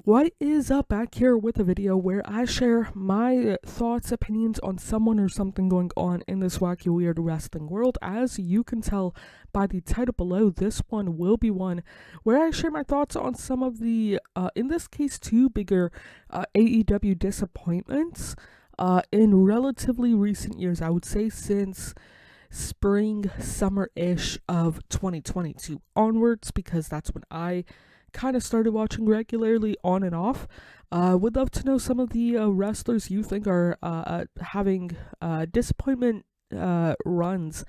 What is up? Back here with a video where I share my thoughts, opinions on someone or something going on in this wacky, weird wrestling world. As you can tell by the title below, this one will be one where I share my thoughts on some of the, in this case, two bigger AEW disappointments in relatively recent years. I would say since spring, summer-ish of 2022 onwards, because that's when I kind of started watching regularly on and off. Would love to know some of the wrestlers you think are having disappointment runs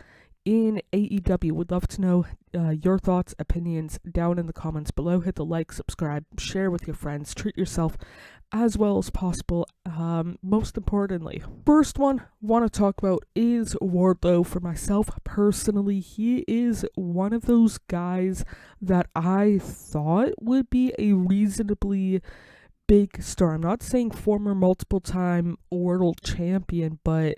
in AEW. Would love to know your thoughts, opinions down in the comments below. Hit the like, subscribe, share with your friends, treat yourself as well as possible. Most importantly, first one want to talk about is Wardlow. For myself personally, he is one of those guys that I thought would be a reasonably big star. I'm not saying former multiple time world champion, but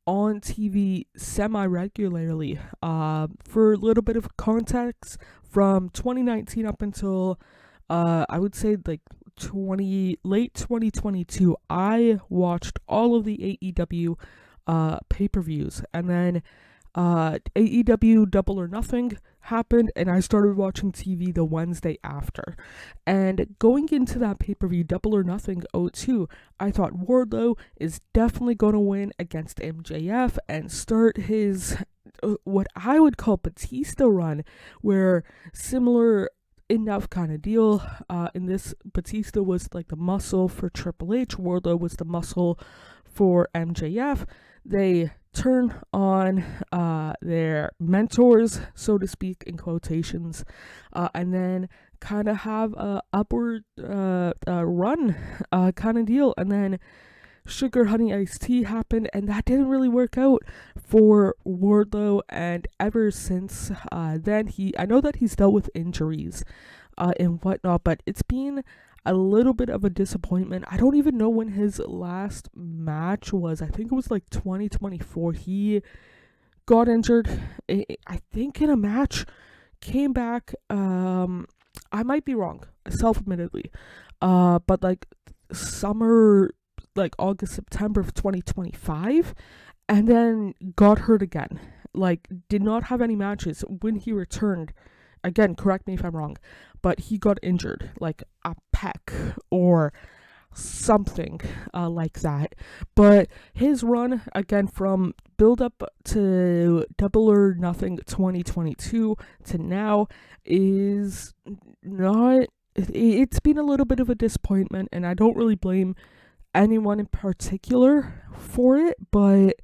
on TV semi-regularly. For a little bit of context, from 2019 up until I would say like late 2022, I watched all of the AEW pay-per-views, and then AEW Double or Nothing happened, and I started watching TV the Wednesday after. And going into that pay-per-view Double or Nothing 02, I thought Wardlow is definitely going to win against MJF and start his what I would call Batista run, where similar enough kind of deal. In this, Batista was like the muscle for Triple H, Wardlow was the muscle for MJF. They turn on their mentors, so to speak, in quotations, and then kind of have a upward run kind of deal. And then Sugar Honey Iced Tea happened, and that didn't really work out for Wardlow. And ever since then, I know that he's dealt with injuries and whatnot, but it's been a little bit of a disappointment. I don't even know when his last match was. I think it was like 2024. He got injured, I think, in a match, came back. I might be wrong, self-admittedly, but like summer, like August, September of 2025, and then got hurt again. Like, did not have any matches. When he returned, again, correct me if I'm wrong, but he got injured, like a pec or something like that. But his run, again, from build up to Double or Nothing 2022 to now is not, it's been a little bit of a disappointment, and I don't really blame anyone in particular for it, but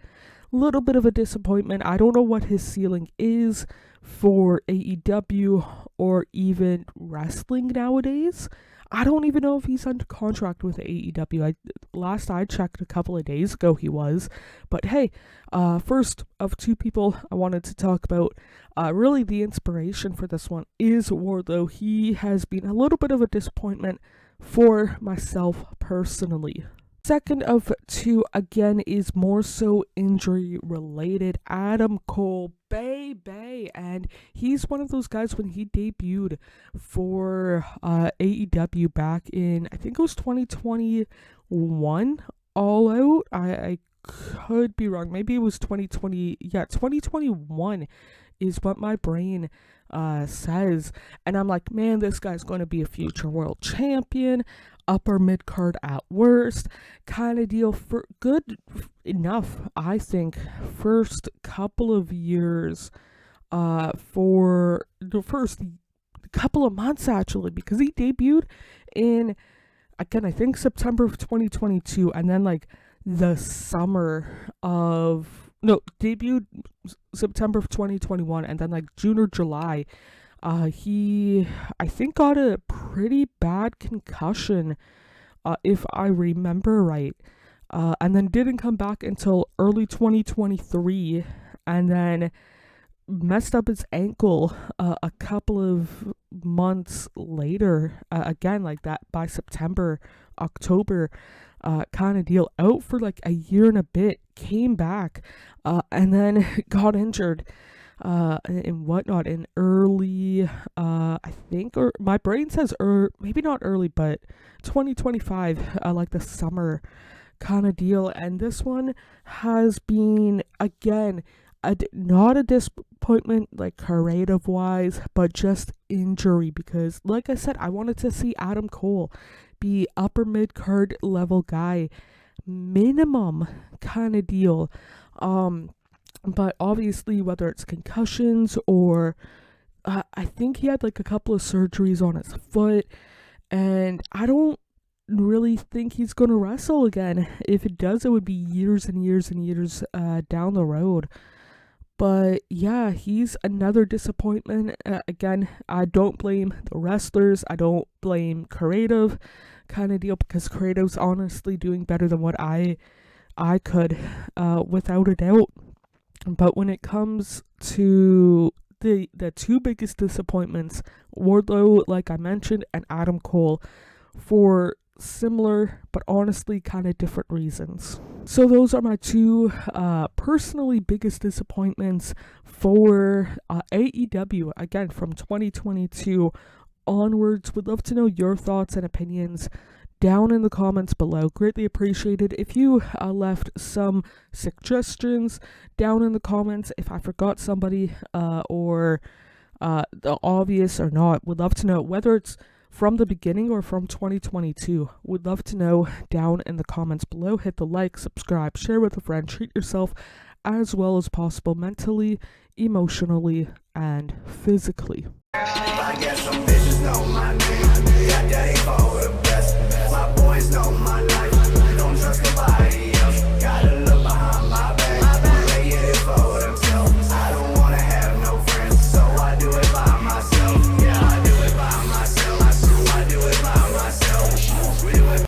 a little bit of a disappointment. I don't know what his ceiling is for AEW or even wrestling nowadays. I don't even know if he's under contract with AEW. Last I checked a couple of days ago, he was. But hey, first of two people I wanted to talk about, really the inspiration for this one is Wardlow. He has been a little bit of a disappointment for myself personally. Second of two, again, is more so injury related. Adam Cole, baby, and he's one of those guys. When he debuted for AEW back in, I think it was 2021, All Out. I could be wrong. Maybe it was 2020. Yeah, 2021 is what my brain says. And I'm like, man, this guy's going to be a future world champion, upper mid card at worst kind of deal. For good enough, I think, first couple of years, for the first couple of months actually, because he debuted in, again, I think September of 2022, and then like the summer of, no, debuted September of 2021, and then like June or July, he, I think, got a pretty bad concussion, if I remember right, and then didn't come back until early 2023, and then messed up his ankle a couple of months later, again, like that by September, October kind of deal, out for like a year and a bit, came back, and then got injured and whatnot in early, I think, or my brain says maybe not early, but 2025, like the summer kind of deal. And this one has been, again, not a disappointment like creative wise, but just injury, because like I said, I wanted to see Adam Cole be upper mid card level guy minimum kind of deal. But obviously, whether it's concussions or I think he had like a couple of surgeries on his foot, and I don't really think he's gonna wrestle again. If it does, it would be years and years and years down the road. But yeah, he's another disappointment. Again, I don't blame the wrestlers. I don't blame creative kind of deal, because creative's honestly doing better than what I could, without a doubt. But when it comes to the two biggest disappointments, Wardlow, like I mentioned, and Adam Cole, for similar but honestly kind of different reasons. So those are my two personally biggest disappointments for AEW, again, from 2022 onwards. Would love to know your thoughts and opinions down in the comments below. Greatly appreciated if you left some suggestions down in the comments. If I forgot somebody, or the obvious or not, would love to know, whether it's from the beginning or from 2022. Would love to know down in the comments below. Hit the like, subscribe, share with a friend. Treat yourself as well as possible, mentally, emotionally, and physically. I guess some bitches know my name. Yeah, they for the best. My boys know my life.